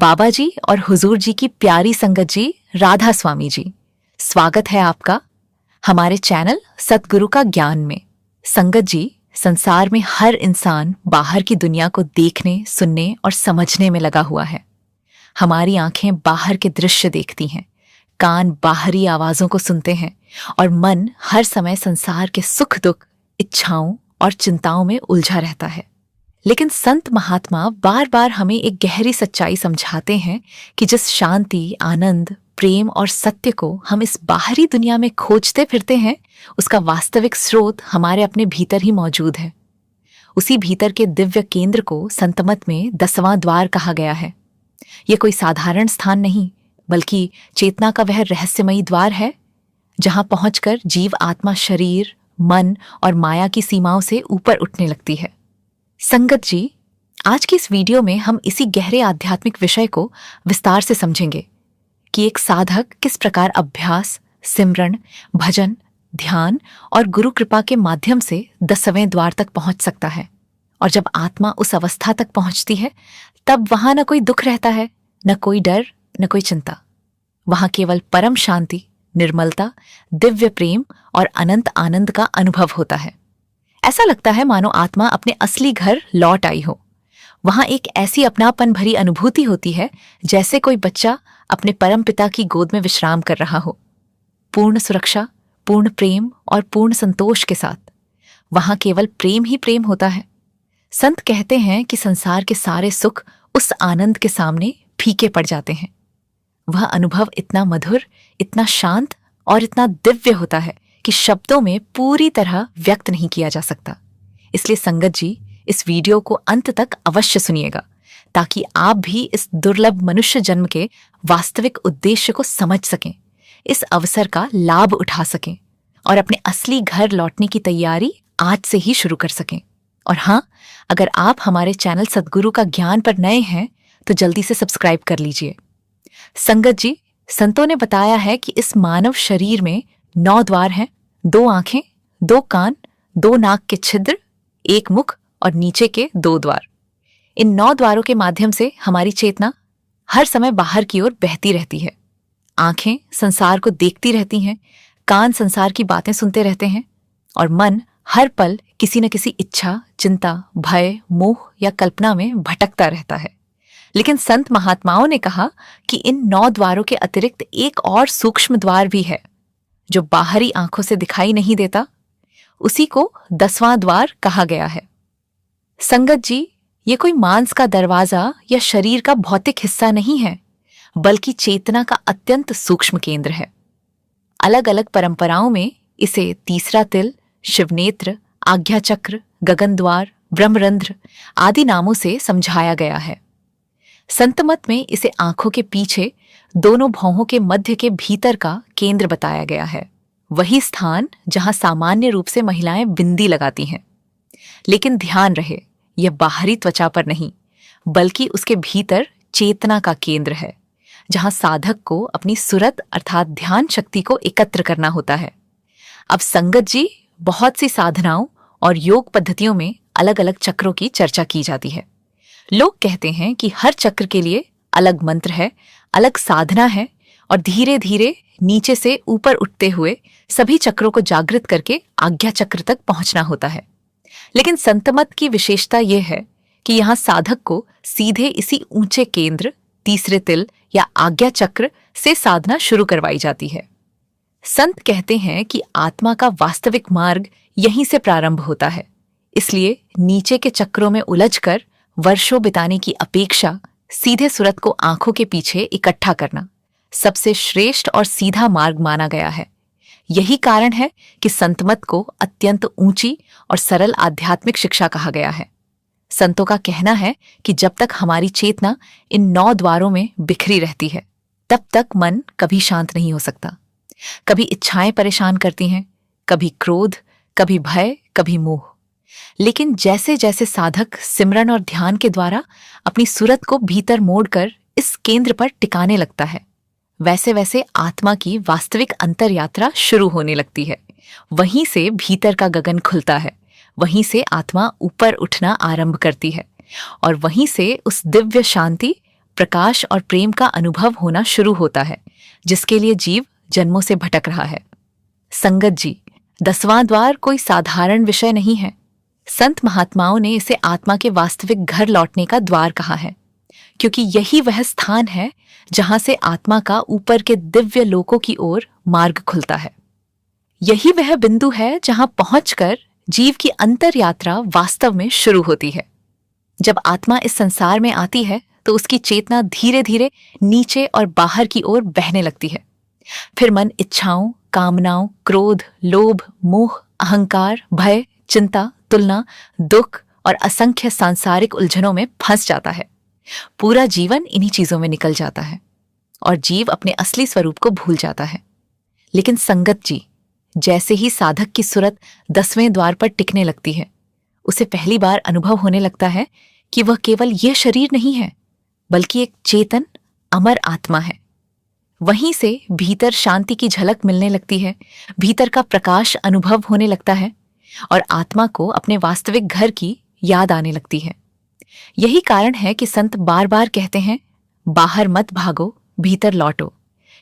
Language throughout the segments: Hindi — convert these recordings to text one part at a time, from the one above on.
बाबा जी और हुजूर जी की प्यारी संगत जी, राधा स्वामी जी, स्वागत है आपका हमारे चैनल सतगुरु का ज्ञान में। संगत जी, संसार में हर इंसान बाहर की दुनिया को देखने, सुनने और समझने में लगा हुआ है। हमारी आंखें बाहर के दृश्य देखती हैं, कान बाहरी आवाजों को सुनते हैं और मन हर समय संसार के सुख दुख, इच्छाओं और चिंताओं में उलझा रहता है। लेकिन संत महात्मा बार बार हमें एक गहरी सच्चाई समझाते हैं कि जिस शांति, आनंद, प्रेम और सत्य को हम इस बाहरी दुनिया में खोजते फिरते हैं, उसका वास्तविक स्रोत हमारे अपने भीतर ही मौजूद है। उसी भीतर के दिव्य केंद्र को संतमत में 10वां द्वार कहा गया है। यह कोई साधारण स्थान नहीं, बल्कि चेतना का वह रहस्यमयी द्वार है जहां पहुंचकर जीव आत्मा शरीर, मन और माया की सीमाओं से ऊपर उठने लगती है। संगत जी, आज की इस वीडियो में हम इसी गहरे आध्यात्मिक विषय को विस्तार से समझेंगे कि एक साधक किस प्रकार अभ्यास, सिमरन, भजन, ध्यान और गुरु कृपा के माध्यम से 10वें द्वार तक पहुंच सकता है। और जब आत्मा उस अवस्था तक पहुंचती है, तब वहां न कोई दुख रहता है, न कोई डर, न कोई चिंता। वहां केवल परम शांति, निर्मलता, दिव्य प्रेम और अनंत आनंद का अनुभव होता है। ऐसा लगता है मानो आत्मा अपने असली घर लौट आई हो। वहां एक ऐसी अपनापन भरी अनुभूति होती है जैसे कोई बच्चा अपने परम पिता की गोद में विश्राम कर रहा हो, पूर्ण सुरक्षा, पूर्ण प्रेम और पूर्ण संतोष के साथ। वहां केवल प्रेम ही प्रेम होता है। संत कहते हैं कि संसार के सारे सुख उस आनंद के सामने फीके पड़ जाते हैं। वह अनुभव इतना मधुर, इतना शांत और इतना दिव्य होता है कि शब्दों में पूरी तरह व्यक्त नहीं किया जा सकता। इसलिए संगत जी, इस वीडियो को अंत तक अवश्य सुनिएगा, ताकि आप भी इस दुर्लभ मनुष्य जन्म के वास्तविक उद्देश्य को समझ सकें, इस अवसर का लाभ उठा सकें और अपने असली घर लौटने की तैयारी आज से ही शुरू कर सकें। और हाँ, अगर आप हमारे चैनल सतगुरु का ज्ञान पर नए हैं तो जल्दी से सब्सक्राइब कर लीजिए। संगत जी, संतों ने बताया है कि इस मानव शरीर में 9 द्वार हैं, 2 आंखें, 2 कान, 2 नाक के छिद्र, 1 मुख और नीचे के 2 द्वार। इन 9 द्वारों के माध्यम से हमारी चेतना हर समय बाहर की ओर बहती रहती है। आंखें संसार को देखती रहती हैं, कान संसार की बातें सुनते रहते हैं और मन हर पल किसी न किसी इच्छा, चिंता, भय, मोह या कल्पना में भटकता रहता है। लेकिन संत महात्माओं ने कहा कि इन 9 द्वारों के अतिरिक्त एक और सूक्ष्म द्वार भी है जो बाहरी आंखों से दिखाई नहीं देता। उसी को 10वां द्वार कहा गया है। संगत जी, ये कोई मांस का दरवाजा या शरीर का भौतिक हिस्सा नहीं है, बल्कि चेतना का अत्यंत सूक्ष्म केंद्र है। अलग अलग परंपराओं में इसे तीसरा तिल, शिवनेत्र, आज्ञा चक्र, गगन द्वार, ब्रह्मरंध्र आदि नामों से समझाया गया है। संतमत में इसे आंखों के पीछे दोनों भौहों के मध्य के भीतर का केंद्र बताया गया है, वही स्थान जहां सामान्य रूप से महिलाएं बिंदी लगाती हैं। लेकिन ध्यान रहे, यह बाहरी त्वचा पर नहीं, बल्कि उसके भीतर चेतना का केंद्र है, जहां साधक को अपनी सुरत अर्थात ध्यान शक्ति को एकत्र करना होता है। अब संगत जी, बहुत सी साधनाओं और योग पद्धतियों में अलग अलग चक्रों की चर्चा की जाती है। लोग कहते हैं कि हर चक्र के लिए अलग मंत्र है, अलग साधना है और धीरे धीरे नीचे से ऊपर उठते हुए सभी चक्रों को जागृत करके आज्ञा चक्र तक पहुंचना होता है। लेकिन संतमत की विशेषता यह है कि यहां साधक को सीधे इसी ऊंचे केंद्र, तीसरे तिल या आज्ञा चक्र से साधना शुरू करवाई जाती है। संत कहते हैं कि आत्मा का वास्तविक मार्ग यहीं से प्रारंभ होता है। इसलिए नीचे के चक्रों में उलझकर वर्षों बिताने की अपेक्षा सीधे सुरत को आंखों के पीछे इकट्ठा करना सबसे श्रेष्ठ और सीधा मार्ग माना गया है। यही कारण है कि संतमत को अत्यंत ऊंची और सरल आध्यात्मिक शिक्षा कहा गया है। संतों का कहना है कि जब तक हमारी चेतना इन 9 द्वारों में बिखरी रहती है, तब तक मन कभी शांत नहीं हो सकता। कभी इच्छाएं परेशान करती हैं, कभी क्रोध, कभी भय, कभी मोह। लेकिन जैसे जैसे साधक सिमरन और ध्यान के द्वारा अपनी सुरत को भीतर मोड़कर इस केंद्र पर टिकाने लगता है, वैसे वैसे आत्मा की वास्तविक अंतर यात्रा शुरू होने लगती है। वहीं से भीतर का गगन खुलता है, वहीं से आत्मा ऊपर उठना आरंभ करती है और वहीं से उस दिव्य शांति, प्रकाश और प्रेम का अनुभव होना शुरू होता है, जिसके लिए जीव जन्मों से भटक रहा है। संगत जी, 10वां द्वार कोई साधारण विषय नहीं है। संत महात्माओं ने इसे आत्मा के वास्तविक घर लौटने का द्वार कहा है, क्योंकि यही वह स्थान है जहां से आत्मा का ऊपर के दिव्य लोकों की ओर मार्ग खुलता है। यही वह बिंदु है जहां पहुंचकर जीव की अंतर यात्रा वास्तव में शुरू होती है। जब आत्मा इस संसार में आती है तो उसकी चेतना धीरे धीरे नीचे और बाहर की ओर बहने लगती है। फिर मन इच्छाओं, कामनाओं, क्रोध, लोभ, मोह, अहंकार, भय, चिंता, तुलना, दुख और असंख्य सांसारिक उलझनों में फंस जाता है। पूरा जीवन इन्हीं चीजों में निकल जाता है और जीव अपने असली स्वरूप को भूल जाता है। लेकिन संगत जी, जैसे ही साधक की सुरत 10वें द्वार पर टिकने लगती है, उसे पहली बार अनुभव होने लगता है कि वह केवल यह शरीर नहीं है, बल्कि एक चेतन अमर आत्मा है। वहीं से भीतर शांति की झलक मिलने लगती है, भीतर का प्रकाश अनुभव होने लगता है और आत्मा को अपने वास्तविक घर की याद आने लगती है। यही कारण है कि संत बार बार कहते हैं, बाहर मत भागो, भीतर लौटो।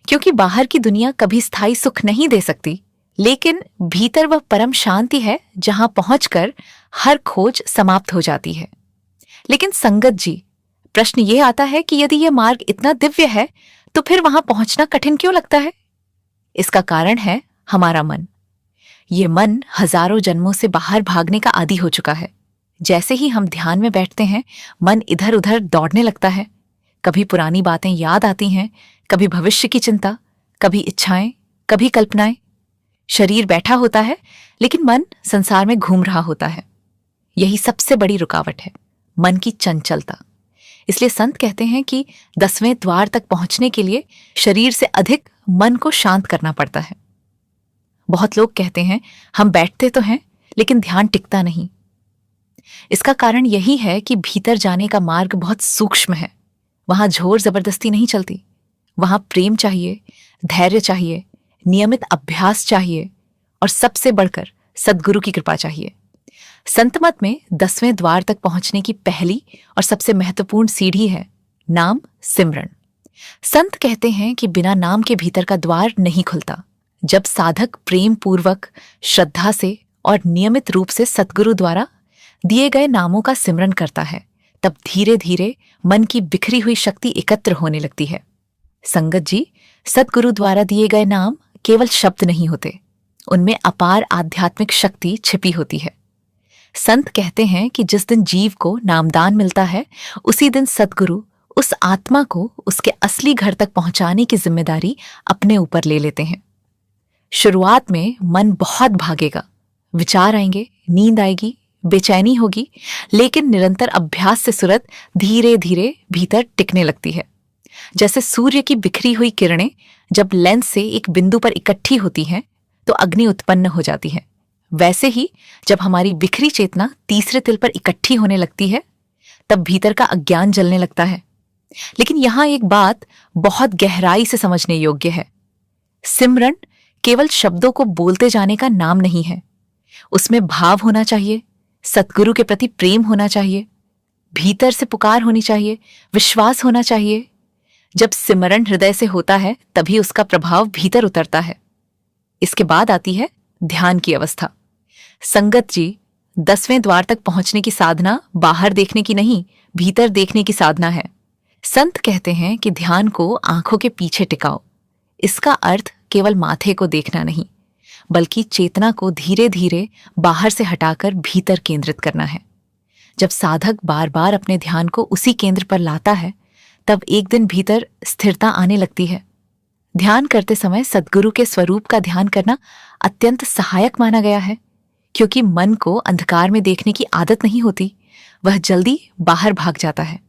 क्योंकि बाहर की दुनिया कभी स्थायी सुख नहीं दे सकती, लेकिन भीतर वह परम शांति है जहां पहुंचकर हर खोज समाप्त हो जाती है। लेकिन संगत जी, प्रश्न ये आता है कि यदि यह मार्ग इतना दिव्य है तो फिर वहां पहुंचना कठिन क्यों लगता है? इसका कारण है हमारा मन। ये मन हजारों जन्मों से बाहर भागने का आदी हो चुका है। जैसे ही हम ध्यान में बैठते हैं, मन इधर उधर दौड़ने लगता है। कभी पुरानी बातें याद आती हैं, कभी भविष्य की चिंता, कभी इच्छाएं, कभी कल्पनाएं। शरीर बैठा होता है, लेकिन मन संसार में घूम रहा होता है। यही सबसे बड़ी रुकावट है, मन की चंचलता। इसलिए संत कहते हैं कि 10वें द्वार तक पहुंचने के लिए शरीर से अधिक मन को शांत करना पड़ता है। बहुत लोग कहते हैं, हम बैठते तो हैं, लेकिन ध्यान टिकता नहीं। इसका कारण यही है कि भीतर जाने का मार्ग बहुत सूक्ष्म है। वहां जोर जबरदस्ती नहीं चलती। वहां प्रेम चाहिए, धैर्य चाहिए, नियमित अभ्यास चाहिए और सबसे बढ़कर सद्गुरु की कृपा चाहिए। संतमत में 10वें द्वार तक पहुंचने की पहली और सबसे महत्वपूर्ण सीढ़ी है नाम सिमरन। संत कहते हैं कि बिना नाम के भीतर का द्वार नहीं खुलता। जब साधक प्रेम पूर्वक, श्रद्धा से और नियमित रूप से सद्गुरु द्वारा दिए गए नामों का सिमरन करता है, तब धीरे धीरे मन की बिखरी हुई शक्ति एकत्र होने लगती है। संगत जी, सद्गुरु द्वारा दिए गए नाम केवल शब्द नहीं होते, उनमें अपार आध्यात्मिक शक्ति छिपी होती है। संत कहते हैं कि जिस दिन जीव को नामदान मिलता है, उसी दिन सद्गुरु उस आत्मा को उसके असली घर तक पहुंचाने की जिम्मेदारी अपने ऊपर ले लेते हैं। शुरुआत में मन बहुत भागेगा, विचार आएंगे, नींद आएगी, बेचैनी होगी, लेकिन निरंतर अभ्यास से सुरत धीरे धीरे भीतर टिकने लगती है। जैसे सूर्य की बिखरी हुई किरणें जब लेंस से एक बिंदु पर इकट्ठी होती हैं तो अग्नि उत्पन्न हो जाती है, वैसे ही जब हमारी बिखरी चेतना तीसरे तिल पर इकट्ठी होने लगती है, तब भीतर का अज्ञान जलने लगता है। लेकिन यहां एक बात बहुत गहराई से समझने योग्य है। सिमरन केवल शब्दों को बोलते जाने का नाम नहीं है। उसमें भाव होना चाहिए, सद्गुरु के प्रति प्रेम होना चाहिए, भीतर से पुकार होनी चाहिए, विश्वास होना चाहिए। जब सिमरन हृदय से होता है, तभी उसका प्रभाव भीतर उतरता है। इसके बाद आती है ध्यान की अवस्था। संगत जी, 10वें द्वार तक पहुंचने की साधना बाहर देखने की नहीं, भीतर देखने की साधना है। संत कहते हैं कि ध्यान को आंखों के पीछे टिकाओ। इसका अर्थ केवल माथे को देखना नहीं, बल्कि चेतना को धीरे धीरे बाहर से हटाकर भीतर केंद्रित करना है। जब साधक बार बार अपने ध्यान को उसी केंद्र पर लाता है, तब एक दिन भीतर स्थिरता आने लगती है। ध्यान करते समय सद्गुरु के स्वरूप का ध्यान करना अत्यंत सहायक माना गया है, क्योंकि मन को अंधकार में देखने की आदत नहीं होती, वह जल्दी बाहर भाग जाता है।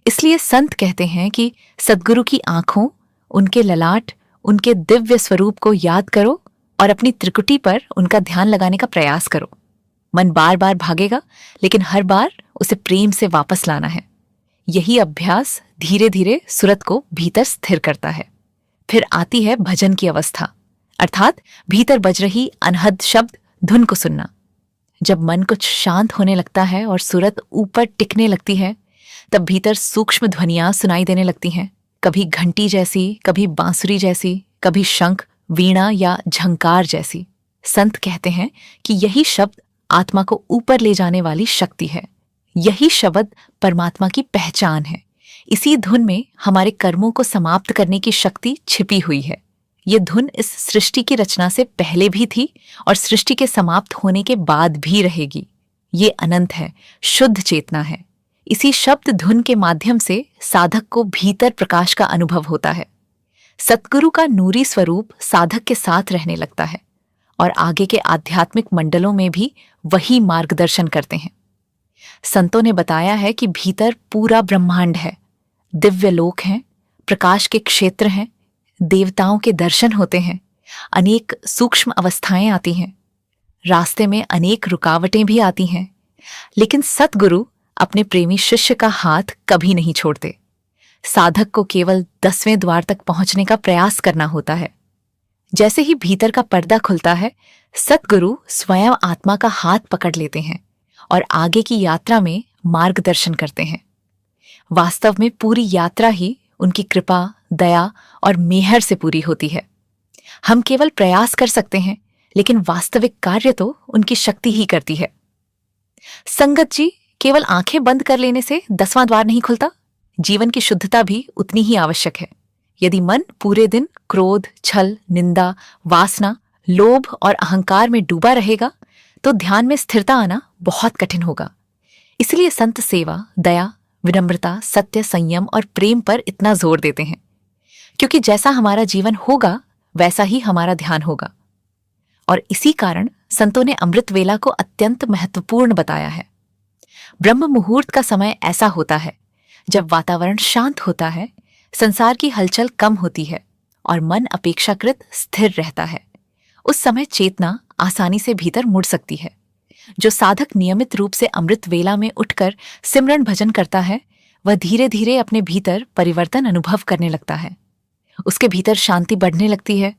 इसलिए संत कहते हैं कि सद्गुरु की आंखों, उनके ललाट, उनके दिव्य स्वरूप को याद करो और अपनी त्रिकुटी पर उनका ध्यान लगाने का प्रयास करो। मन बार बार भागेगा, लेकिन हर बार उसे प्रेम से वापस लाना है। यही अभ्यास धीरे धीरे सुरत को भीतर स्थिर करता है। फिर आती है भजन की अवस्था, अर्थात भीतर बज रही अनहद शब्द धुन को सुनना। जब मन कुछ शांत होने लगता है और सुरत ऊपर टिकने लगती है, तब भीतर सूक्ष्म ध्वनियां सुनाई देने लगती हैं, कभी घंटी जैसी, कभी बांसुरी जैसी, कभी शंख, वीणा या झंकार जैसी। संत कहते हैं कि यही शब्द आत्मा को ऊपर ले जाने वाली शक्ति है। यही शब्द परमात्मा की पहचान है। इसी धुन में हमारे कर्मों को समाप्त करने की शक्ति छिपी हुई है। ये धुन इस सृष्टि की रचना से पहले भी थी और सृष्टि के समाप्त होने के बाद भी रहेगी। ये अनंत है, शुद्ध चेतना है। इसी शब्द धुन के माध्यम से साधक को भीतर प्रकाश का अनुभव होता है। सतगुरु का नूरी स्वरूप साधक के साथ रहने लगता है और आगे के आध्यात्मिक मंडलों में भी वही मार्गदर्शन करते हैं। संतों ने बताया है कि भीतर पूरा ब्रह्मांड है, दिव्य लोक हैं, प्रकाश के क्षेत्र हैं, देवताओं के दर्शन होते हैं, अनेक सूक्ष्म अवस्थाएं आती हैं, रास्ते में अनेक रुकावटें भी आती हैं, लेकिन सतगुरु अपने प्रेमी शिष्य का हाथ कभी नहीं छोड़ते। साधक को केवल 10वें द्वार तक पहुंचने का प्रयास करना होता है। जैसे ही भीतर का पर्दा खुलता है, सतगुरु स्वयं आत्मा का हाथ पकड़ लेते हैं और आगे की यात्रा में मार्गदर्शन करते हैं। वास्तव में पूरी यात्रा ही उनकी कृपा, दया और मेहर से पूरी होती है। हम केवल प्रयास कर सकते हैं, लेकिन वास्तविक कार्य तो उनकी शक्ति ही करती है। संगत जी, केवल आंखें बंद कर लेने से 10वां द्वार नहीं खुलता। जीवन की शुद्धता भी उतनी ही आवश्यक है। यदि मन पूरे दिन क्रोध, छल, निंदा, वासना, लोभ और अहंकार में डूबा रहेगा तो ध्यान में स्थिरता आना बहुत कठिन होगा। इसलिए संत सेवा, दया, विनम्रता, सत्य, संयम और प्रेम पर इतना जोर देते हैं, क्योंकि जैसा हमारा जीवन होगा वैसा ही हमारा ध्यान होगा। और इसी कारण संतों ने अमृत वेला को अत्यंत महत्वपूर्ण बताया है। ब्रह्म मुहूर्त का समय ऐसा होता है जब वातावरण शांत होता है, संसार की हलचल कम होती है और मन अपेक्षाकृत स्थिर रहता है। उस समय चेतना आसानी से भीतर मुड़ सकती है। जो साधक नियमित रूप से अमृत वेला में उठकर सिमरन भजन करता है, वह धीरे धीरे अपने भीतर परिवर्तन अनुभव करने लगता है। उसके भीतर शांति बढ़ने लगती है,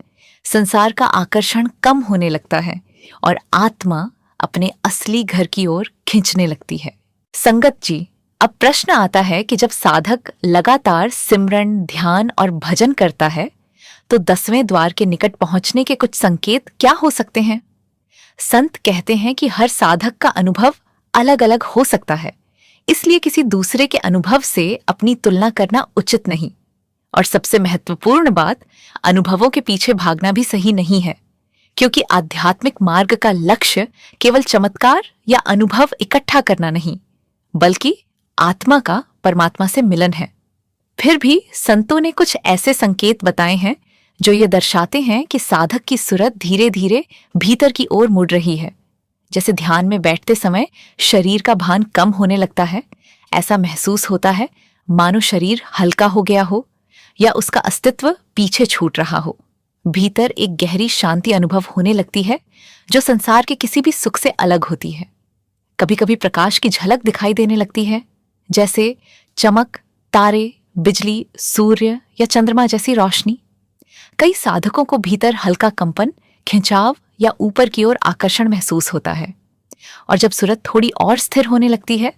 संसार का आकर्षण कम होने लगता है और आत्मा अपने असली घर की ओर खींचने लगती है। संगत जी, अब प्रश्न आता है कि जब साधक लगातार सिमरन, ध्यान और भजन करता है तो 10वें द्वार के निकट पहुंचने के कुछ संकेत क्या हो सकते हैं? संत कहते हैं कि हर साधक का अनुभव अलग अलग हो सकता है, इसलिए किसी दूसरे के अनुभव से अपनी तुलना करना उचित नहीं। और सबसे महत्वपूर्ण बात, अनुभवों के पीछे भागना भी सही नहीं है, क्योंकि आध्यात्मिक मार्ग का लक्ष्य केवल चमत्कार या अनुभव इकट्ठा करना नहीं, बल्कि आत्मा का परमात्मा से मिलन है। फिर भी संतों ने कुछ ऐसे संकेत बताए हैं जो ये दर्शाते हैं कि साधक की सुरत धीरे धीरे भीतर की ओर मुड़ रही है। जैसे ध्यान में बैठते समय शरीर का भान कम होने लगता है, ऐसा महसूस होता है मानो शरीर हल्का हो गया हो या उसका अस्तित्व पीछे छूट रहा हो। भीतर एक गहरी शांति अनुभव होने लगती है जो संसार के किसी भी सुख से अलग होती है। कभी कभी प्रकाश की झलक दिखाई देने लगती है, जैसे चमक, तारे, बिजली, सूर्य या चंद्रमा जैसी रोशनी। कई साधकों को भीतर हल्का कंपन, खिंचाव या ऊपर की ओर आकर्षण महसूस होता है। और जब सूरत थोड़ी और स्थिर होने लगती है,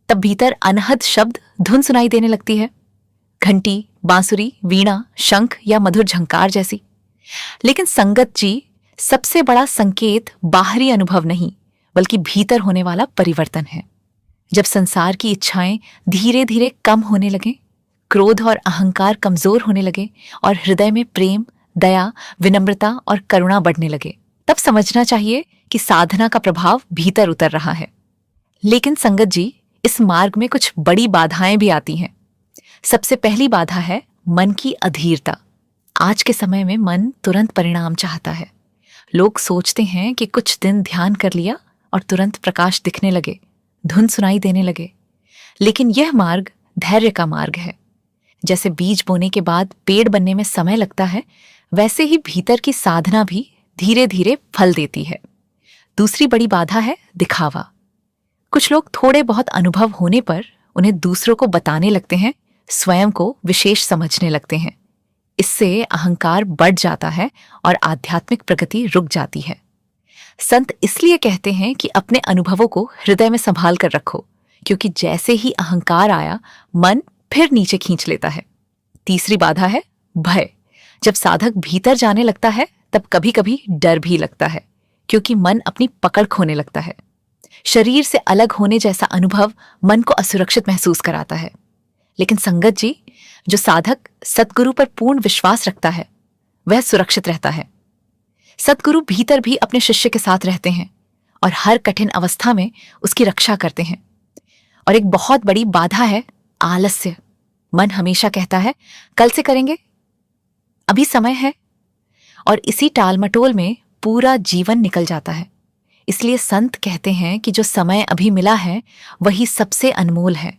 तब भीतर अनहद शब्द धुन सुनाई देने लगती है, घंटी, बांसुरी, वीणा, शंख या मधुर झंकार जैसी। लेकिन संगत जी, सबसे बड़ा संकेत बाहरी अनुभव नहीं, बल्कि भीतर होने वाला परिवर्तन है। जब संसार की इच्छाएं धीरे धीरे कम होने लगे, क्रोध और अहंकार कमजोर होने लगे और हृदय में प्रेम, दया, विनम्रता और करुणा बढ़ने लगे, तब समझना चाहिए कि साधना का प्रभाव भीतर उतर रहा है। लेकिन संगत जी, इस मार्ग में कुछ बड़ी बाधाएं भी आती हैं। सबसे पहली बाधा है मन की अधीरता। आज के समय में मन तुरंत परिणाम चाहता है। लोग सोचते हैं कि कुछ दिन ध्यान कर लिया और तुरंत प्रकाश दिखने लगे, धुन सुनाई देने लगे। लेकिन यह मार्ग धैर्य का मार्ग है। जैसे बीज बोने के बाद पेड़ बनने में समय लगता है, वैसे ही भीतर की साधना भी धीरे धीरे फल देती है। दूसरी बड़ी बाधा है दिखावा। कुछ लोग थोड़े बहुत अनुभव होने पर उन्हें दूसरों को बताने लगते हैं, स्वयं को विशेष समझने लगते हैं। इससे अहंकार बढ़ जाता है और आध्यात्मिक प्रगति रुक जाती है। संत इसलिए कहते हैं कि अपने अनुभवों को हृदय में संभाल कर रखो, क्योंकि जैसे ही अहंकार आया मन फिर नीचे खींच लेता है। तीसरी बाधा है भय। जब साधक भीतर जाने लगता है तब कभी कभी डर भी लगता है, क्योंकि मन अपनी पकड़ खोने लगता है। शरीर से अलग होने जैसा अनुभव मन को असुरक्षित महसूस कराता है। लेकिन संगत जी, जो साधक सतगुरु पर पूर्ण विश्वास रखता है वह सुरक्षित रहता है। सतगुरु भीतर भी अपने शिष्य के साथ रहते हैं और हर कठिन अवस्था में उसकी रक्षा करते हैं। और एक बहुत बड़ी बाधा है आलस्य। मन हमेशा कहता है कल से करेंगे, अभी समय है, और इसी टालमटोल में पूरा जीवन निकल जाता है। इसलिए संत कहते हैं कि जो समय अभी मिला है वही सबसे अनमोल है।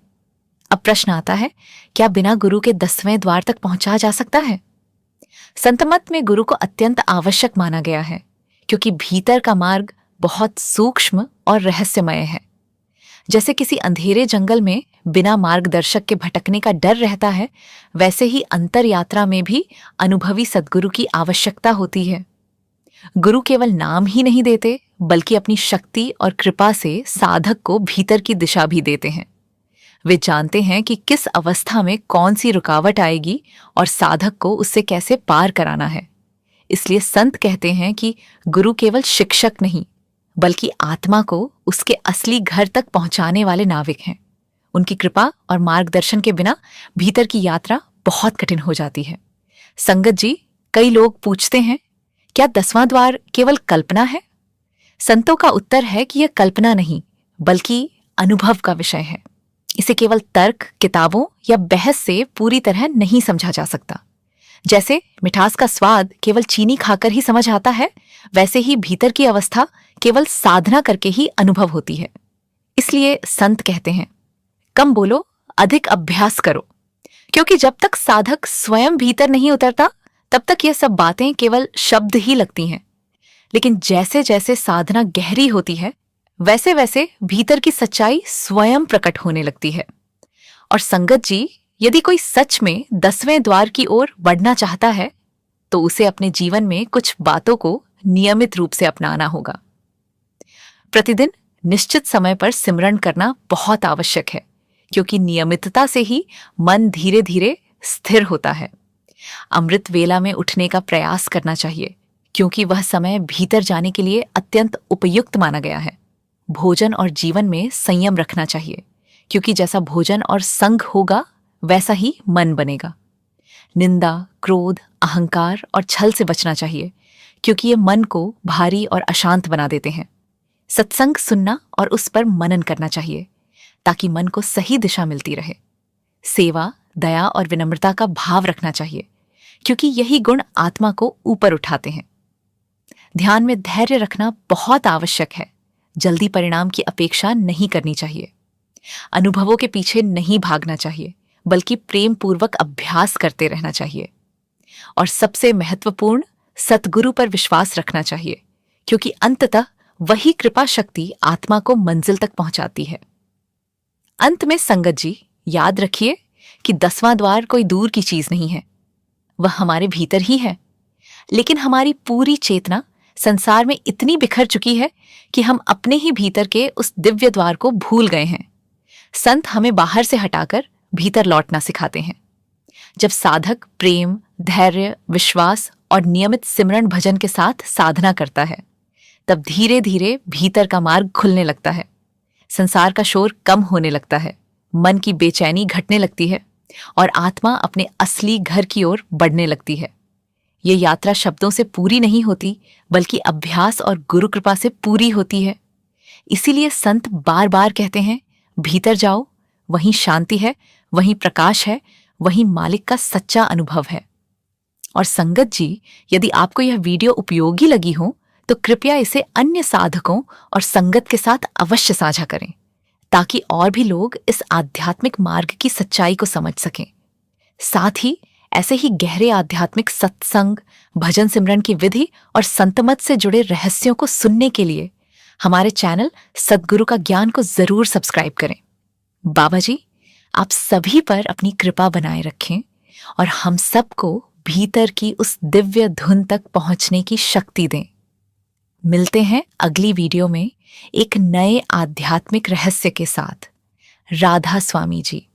अब प्रश्न आता है, क्या बिना गुरु के 10वें द्वार तक पहुंचा जा सकता है? संतमत में गुरु को अत्यंत आवश्यक माना गया है, क्योंकि भीतर का मार्ग बहुत सूक्ष्म और रहस्यमय है। जैसे किसी अंधेरे जंगल में बिना मार्गदर्शक के भटकने का डर रहता है, वैसे ही अंतर यात्रा में भी अनुभवी सद्गुरु की आवश्यकता होती है। गुरु केवल नाम ही नहीं देते, बल्कि अपनी शक्ति और कृपा से साधक को भीतर की दिशा भी देते हैं। वे जानते हैं कि किस अवस्था में कौन सी रुकावट आएगी और साधक को उससे कैसे पार कराना है। इसलिए संत कहते हैं कि गुरु केवल शिक्षक नहीं, बल्कि आत्मा को उसके असली घर तक पहुंचाने वाले नाविक हैं। उनकी कृपा और मार्गदर्शन के बिना भीतर की यात्रा बहुत कठिन हो जाती है। संगत जी, कई लोग पूछते हैं, क्या 10वां द्वार केवल कल्पना है? संतों का उत्तर है कि यह कल्पना नहीं, बल्कि अनुभव का विषय है। इसे केवल तर्क, किताबों या बहस से पूरी तरह नहीं समझा जा सकता। जैसे मिठास का स्वाद केवल चीनी खाकर ही समझ आता है, वैसे ही भीतर की अवस्था केवल साधना करके ही अनुभव होती है। इसलिए संत कहते हैं, कम बोलो, अधिक अभ्यास करो, क्योंकि जब तक साधक स्वयं भीतर नहीं उतरता तब तक यह सब बातें केवल शब्द ही लगती हैं। लेकिन जैसे जैसे साधना गहरी होती है, वैसे वैसे भीतर की सच्चाई स्वयं प्रकट होने लगती है। और संगत जी, यदि कोई सच में 10वें द्वार की ओर बढ़ना चाहता है, तो उसे अपने जीवन में कुछ बातों को नियमित रूप से अपनाना होगा। प्रतिदिन निश्चित समय पर सिमरन करना बहुत आवश्यक है, क्योंकि नियमितता से ही मन धीरे धीरे स्थिर होता है। अमृत वेला में उठने का प्रयास करना चाहिए, क्योंकि वह समय भीतर जाने के लिए अत्यंत उपयुक्त माना गया है। भोजन और जीवन में संयम रखना चाहिए, क्योंकि जैसा भोजन और संग होगा वैसा ही मन बनेगा। निंदा, क्रोध, अहंकार और छल से बचना चाहिए, क्योंकि ये मन को भारी और अशांत बना देते हैं। सत्संग सुनना और उस पर मनन करना चाहिए, ताकि मन को सही दिशा मिलती रहे। सेवा, दया और विनम्रता का भाव रखना चाहिए, क्योंकि यही गुण आत्मा को ऊपर उठाते हैं। ध्यान में धैर्य रखना बहुत आवश्यक है। जल्दी परिणाम की अपेक्षा नहीं करनी चाहिए। अनुभवों के पीछे नहीं भागना चाहिए, बल्कि प्रेम पूर्वक अभ्यास करते रहना चाहिए। और सबसे महत्वपूर्ण, सतगुरु पर विश्वास रखना चाहिए, क्योंकि अंततः वही कृपा शक्ति आत्मा को मंजिल तक पहुंचाती है। अंत में संगत जी, याद रखिए कि 10वां द्वार कोई दूर की चीज नहीं है, वह हमारे भीतर ही है। लेकिन हमारी पूरी चेतना संसार में इतनी बिखर चुकी है कि हम अपने ही भीतर के उस दिव्य द्वार को भूल गए हैं। संत हमें बाहर से हटाकर भीतर लौटना सिखाते हैं। जब साधक प्रेम, धैर्य, विश्वास और नियमित सिमरन भजन के साथ साधना करता है, तब धीरे धीरे भीतर का मार्ग खुलने लगता है। संसार का शोर कम होने लगता है, मन की बेचैनी घटने लगती है और आत्मा अपने असली घर की ओर बढ़ने लगती है। ये यात्रा शब्दों से पूरी नहीं होती, बल्कि अभ्यास और गुरु कृपा से पूरी होती है। इसीलिए संत बार बार कहते हैं, भीतर जाओ, वहीं शांति है, वहीं प्रकाश है, वहीं मालिक का सच्चा अनुभव है। और संगत जी, यदि आपको यह वीडियो उपयोगी लगी हो तो कृपया इसे अन्य साधकों और संगत के साथ अवश्य साझा करें, ताकि और भी लोग इस आध्यात्मिक मार्ग की सच्चाई को समझ सकें। साथ ही ऐसे ही गहरे आध्यात्मिक सत्संग, भजन सिमरन की विधि और संतमत से जुड़े रहस्यों को सुनने के लिए हमारे चैनल सद्गुरु का ज्ञान को जरूर सब्सक्राइब करें। बाबा जी, आप सभी पर अपनी कृपा बनाए रखें और हम सबको भीतर की उस दिव्य धुन तक पहुंचने की शक्ति दें। मिलते हैं अगली वीडियो में एक नए आध्यात्मिक रहस्य के साथ। राधा स्वामी जी।